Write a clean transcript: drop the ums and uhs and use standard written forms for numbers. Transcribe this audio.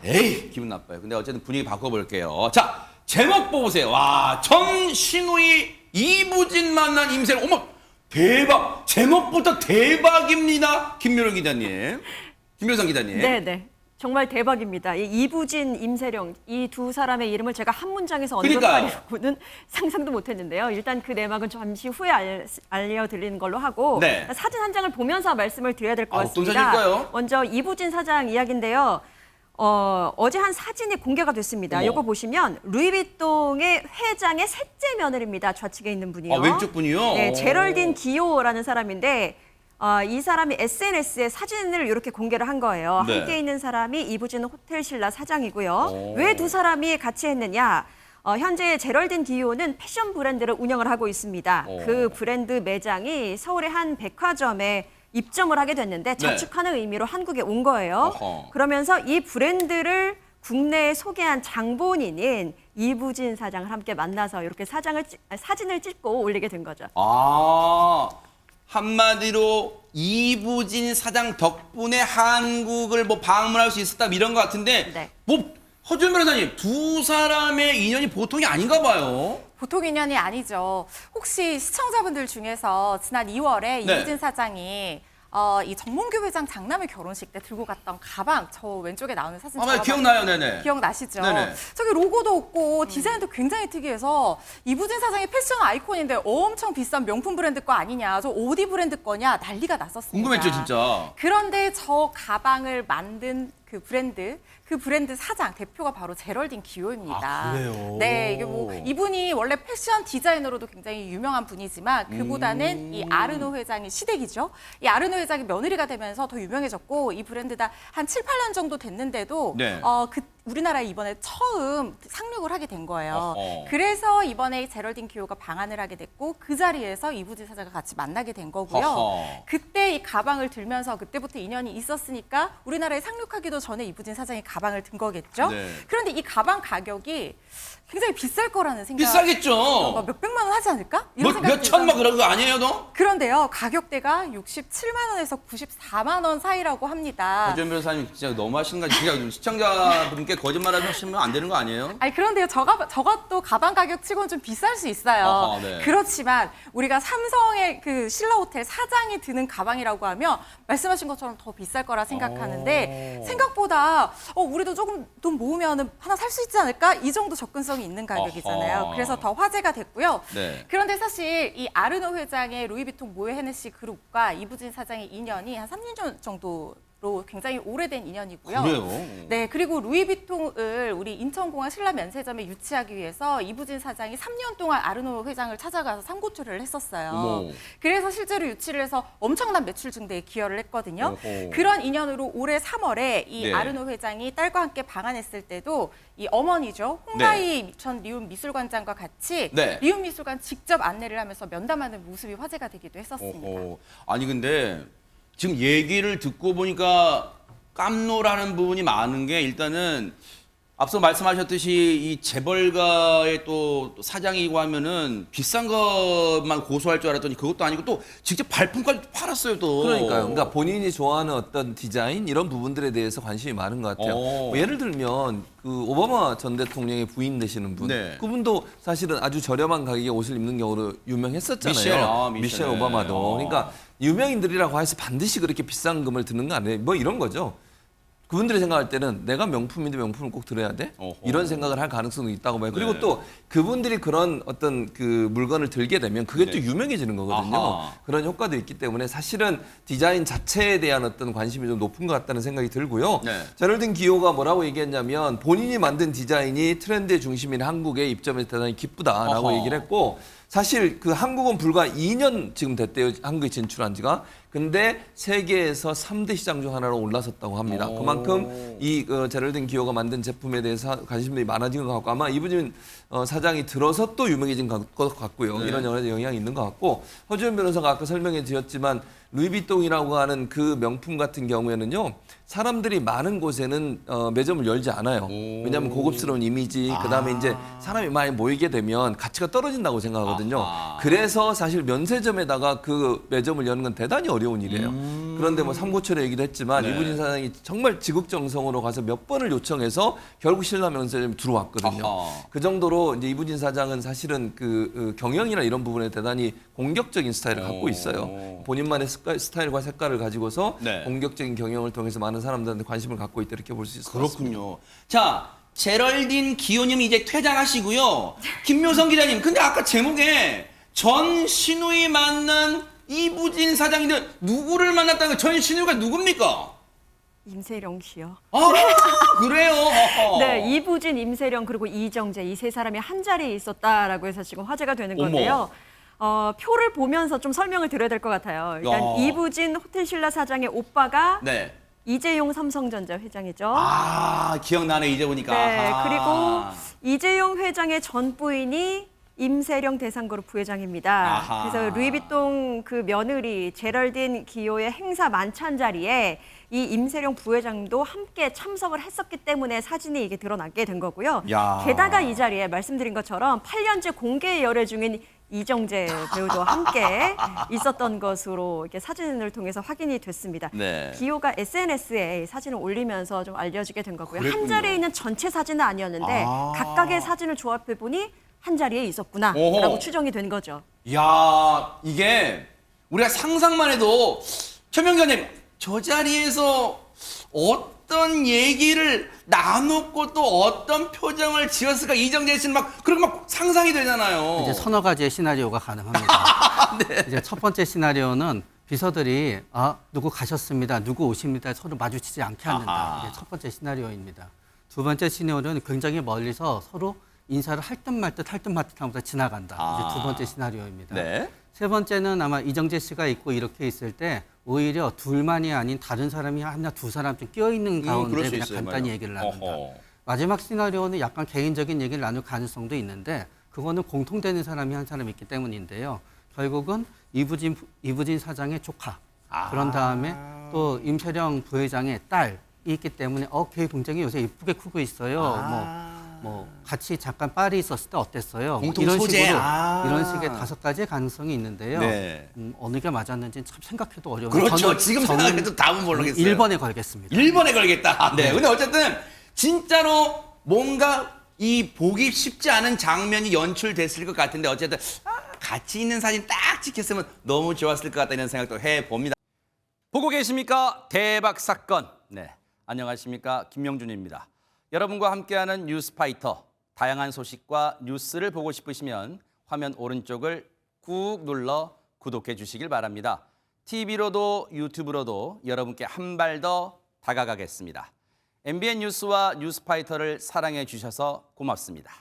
에이, 기분 나빠요. 근데 어쨌든 분위기 바꿔볼게요. 자, 제목 보세요. 와, 정신우이 이부진 만난 임세령. 어머, 대박. 제목부터 대박입니다. 김묘령 기자님. 김묘성 기자님. 네네. 정말 대박입니다. 이 이부진, 임세령 이 두 사람의 이름을 제가 한 문장에서 그러니까요. 언급하려고는 상상도 못했는데요. 일단 그 내막은 잠시 후에 알려드리는 걸로 하고 네. 사진 한 장을 보면서 말씀을 드려야 될 것 어떤 같습니다. 사진일까요? 먼저 이부진 사장 이야기인데요. 어제 한 사진이 공개가 됐습니다. 어머. 이거 보시면 루이비통의 회장의 셋째 며느리입니다. 좌측에 있는 분이요. 아, 왼쪽 분이요? 네, 제럴딘 기호라는 사람인데 이 사람이 SNS에 사진을 이렇게 공개를 한 거예요. 네. 함께 있는 사람이 이부진 호텔 신라 사장이고요. 오. 왜 두 사람이 같이 했느냐? 현재 제럴딘 기호는 패션 브랜드를 운영을 하고 있습니다. 오. 그 브랜드 매장이 서울의 한 백화점에 입점을 하게 됐는데 자축하는 의미로 한국에 온 거예요. 어허. 그러면서 이 브랜드를 국내에 소개한 장본인인 이부진 사장을 함께 만나서 이렇게 사진을 찍고 올리게 된 거죠. 아, 한마디로 이부진 사장 덕분에 한국을 뭐 방문할 수 있었다 이런 것 같은데 네. 뭐 허준 변호사님 두 사람의 인연이 보통이 아닌가 봐요. 보통 인연이 아니죠. 혹시 시청자분들 중에서 지난 2월에 네. 이부진 사장이 이 정몽규 회장 장남의 결혼식 때 들고 갔던 가방, 저 왼쪽에 나오는 사진 아마 기억나요, 네네. 기억나시죠? 네네. 저기 로고도 없고 디자인도 굉장히 특이해서 이부진 사장이 패션 아이콘인데 엄청 비싼 명품 브랜드 거 아니냐, 저 어디 브랜드 거냐 난리가 났었습니다. 궁금했죠, 진짜. 그런데 저 가방을 만든 그 브랜드 사장 대표가 바로 제럴딘 기호입니다. 아, 그래요? 네, 이게 뭐 이분이 원래 패션 디자이너로도 굉장히 유명한 분이지만 그보다는 이 아르노 회장이 시댁이죠. 이 아르노 회장이 며느리가 되면서 더 유명해졌고 이 브랜드가 한 7, 8년 정도 됐는데도 네. 우리나라에 이번에 처음 상륙을 하게 된 거예요. 어허. 그래서 이번에 제럴딘 기호가 방한을 하게 됐고 그 자리에서 이부진 사장과 같이 만나게 된 거고요. 어허. 그때 이 가방을 들면서 그때부터 인연이 있었으니까 우리나라에 상륙하기도 전에 이부진 사장이 가방을 든 거겠죠. 네. 그런데 이 가방 가격이 굉장히 비쌀 거라는 생각. 비싸겠죠. 몇백만 원 하지 않을까? 이런 생각이 몇 천만 들어서. 그런 거 아니에요, 너? 그런데요, 가격대가 67만 원에서 94만 원 사이라고 합니다. 허준 변호사님 진짜 너무 하시는 거 아니에요? 진짜 시청자분께 거짓말 하시면 안 되는 거 아니에요? 아니 그런데요, 저것도 가방 가격 치고는 좀 비쌀 수 있어요. 어허, 네. 그렇지만 우리가 삼성의 그 신라 호텔 사장이 드는 가방이라고 하면 말씀하신 것처럼 더 비쌀 거라 생각하는데 생각보다 우리도 조금 돈 모으면 하나 살 수 있지 않을까? 이 정도 접근성이 있는 가격이잖아요. 어허. 그래서 더 화제가 됐고요. 네. 그런데 사실 이 아르노 회장의 루이비통 모에 헤네시 그룹과 이부진 사장의 인연이 한 3년 정도로 굉장히 오래된 인연이고요. 그래요? 네, 그리고 루이비통을 우리 인천공항 신라 면세점에 유치하기 위해서 이부진 사장이 3년 동안 아르노 회장을 찾아가서 상고초를 했었어요. 어머. 그래서 실제로 유치를 해서 엄청난 매출 증대에 기여를 했거든요. 어허. 그런 인연으로 올해 3월에 이 네. 아르노 회장이 딸과 함께 방한했을 때도 이 어머니죠. 홍가희 전 리움 미술관장과 같이 네. 리움 미술관 직접 안내를 하면서 면담하는 모습이 화제가 되기도 했었습니다. 어허. 아니 근데 지금 얘기를 듣고 보니까 깜놀하는 부분이 많은 게 일단은 앞서 말씀하셨듯이 이 재벌가의 또 사장이고 하면은 비싼 것만 고소할 줄 알았더니 그것도 아니고 또 직접 발품까지 팔았어요 또. 그러니까요. 그러니까 본인이 좋아하는 어떤 디자인 이런 부분들에 대해서 관심이 많은 것 같아요. 오. 뭐 예를 들면 그 오바마 전 대통령의 부인 되시는 분, 네. 그분도 사실은 아주 저렴한 가격에 옷을 입는 경우로 유명했었잖아요. 미셸. 미셸 오바마도. 그러니까 유명인들이라고 해서 반드시 그렇게 비싼 금을 드는 거 아니에요. 뭐 이런 거죠. 그분들이 생각할 때는 내가 명품인데 명품을 꼭 들어야 돼? 어허. 이런 생각을 할 가능성도 있다고 봐요. 그리고 네. 또 그분들이 그런 어떤 그 물건을 들게 되면 그게 네. 또 유명해지는 거거든요. 아하. 그런 효과도 있기 때문에 사실은 디자인 자체에 대한 어떤 관심이 좀 높은 것 같다는 생각이 들고요. 네. 제럴딘 기호가 뭐라고 얘기했냐면 본인이 만든 디자인이 트렌드의 중심인 한국에 입점해서 대단히 기쁘다라고 어허. 얘기를 했고 사실 그 한국은 불과 2년 지금 됐대요. 한국에 진출한 지가. 근데 세계에서 3대 시장 중 하나로 올라섰다고 합니다. 오. 그만큼 이 제럴딘 기호가 만든 제품에 대해서 관심들이 많아진 것 같고 아마 이부진 사장이 들어서 또 유명해진 것 같고요. 네. 이런 여러 영향이 있는 것 같고 허주현 변호사가 아까 설명해 드렸지만 루이비통이라고 하는 그 명품 같은 경우에는요. 사람들이 많은 곳에는 매점을 열지 않아요. 왜냐하면 고급스러운 이미지, 그다음에 이제 사람이 많이 모이게 되면 가치가 떨어진다고 생각하거든요. 그래서 사실 면세점에다가 그 매점을 여는 건 대단히 어려운 일이에요. 그런데 뭐 삼고초려 얘기도 했지만 네. 이부진 사장이 정말 지극정성으로 가서 몇 번을 요청해서 결국 신라 면세점에 들어왔거든요. 아하. 그 정도로 이제 이부진 사장은 사실은 그 경영이나 이런 부분에 대단히 공격적인 스타일을 갖고 있어요. 본인만의 스타일과 색깔을 가지고서 네. 공격적인 경영을 통해서 많은 사람들한테 관심을 갖고 있다 이렇게 볼 수 있을 것 같습니다. 그렇군요. 자, 제럴딘 기호님 이제 퇴장하시고요. 김묘성 기자님, 근데 아까 제목에 전 신우이 만난 이부진 사장인데 누구를 만났다는 거? 전 신우이가 누굽니까? 임세령 씨요. 아, 그래요? 네, 이부진, 임세령 그리고 이정재 이 세 사람이 한 자리에 있었다라고 해서 지금 화제가 되는 건데요. 표를 보면서 좀 설명을 드려야 될 것 같아요. 일단 야. 이부진 호텔신라 사장의 오빠가 네. 이재용 삼성전자 회장이죠. 아, 기억나네, 이제 보니까. 네, 아하. 그리고 이재용 회장의 전 부인이 임세령 대상그룹 부회장입니다. 아하. 그래서 루이비통 그 며느리 제럴딘 기호의 행사 만찬 자리에 이 임세령 부회장도 함께 참석을 했었기 때문에 사진이 이게 드러나게 된 거고요. 야. 게다가 이 자리에 말씀드린 것처럼 8년째 공개 열애 중인 이정재 배우도 함께 있었던 것으로 이렇게 사진을 통해서 확인이 됐습니다. 네. 기호가 SNS에 사진을 올리면서 좀 알려지게 된 거고요. 그랬군요. 한 자리에 있는 전체 사진은 아니었는데 아. 각각의 사진을 조합해 보니 한 자리에 있었구나라고 오호. 추정이 된 거죠. 야, 이게 우리가 상상만 해도 최명자님 저 자리에서 어떤 얘기를 나눴고 또 어떤 표정을 지었을까 이정재 씨는 막 그런 거 막 상상이 되잖아요. 이제 서너 가지의 시나리오가 가능합니다. 이제 첫 번째 시나리오는 비서들이 누구 가셨습니다, 누구 오십니다 서로 마주치지 않게 아하. 하는다. 이게 첫 번째 시나리오입니다. 두 번째 시나리오는 굉장히 멀리서 서로 인사를 할 듯 말 듯 할 듯 말 듯 하면서 지나간다. 이제 두 번째 시나리오입니다. 네. 세 번째는 아마 이정재 씨가 있고 이렇게 있을 때 오히려 둘만이 아닌 다른 사람이 하나 두 사람 좀 끼어 있는 가운데 그럴 수 그냥 있어요, 간단히 맞아요. 얘기를 나눈다. 어허. 마지막 시나리오는 약간 개인적인 얘기를 나눌 가능성도 있는데 그거는 공통되는 사람이 한 사람이 있기 때문인데요. 결국은 이부진 사장의 조카, 그런 다음에 또 임세령 부회장의 딸이 있기 때문에 걔 굉장히 요새 이쁘게 크고 있어요. 뭐 같이 잠깐 파리 있었을 때 어땠어요? 공통 이런 소재. 식으로 아. 이런 식의 5가지의 가능성이 있는데요. 네. 어느 게 맞았는지 참 생각해도 어려운데 그렇죠. 지금 생각해도 답은 모르겠어요. 1번에 걸겠습니다. 1번에 걸겠다. 네. 근데 어쨌든 진짜로 뭔가 이 보기 쉽지 않은 장면이 연출됐을 것 같은데 어쨌든 같이 있는 사진 딱 찍혔으면 너무 좋았을 것 같다 이런 생각도 해봅니다. 보고 계십니까? 대박 사건. 네. 안녕하십니까? 김명준입니다. 여러분과 함께하는 뉴스파이터. 다양한 소식과 뉴스를 보고 싶으시면 화면 오른쪽을 꾹 눌러 구독해 주시길 바랍니다. TV로도 유튜브로도 여러분께 한 발 더 다가가겠습니다. MBN 뉴스와 뉴스파이터를 사랑해 주셔서 고맙습니다.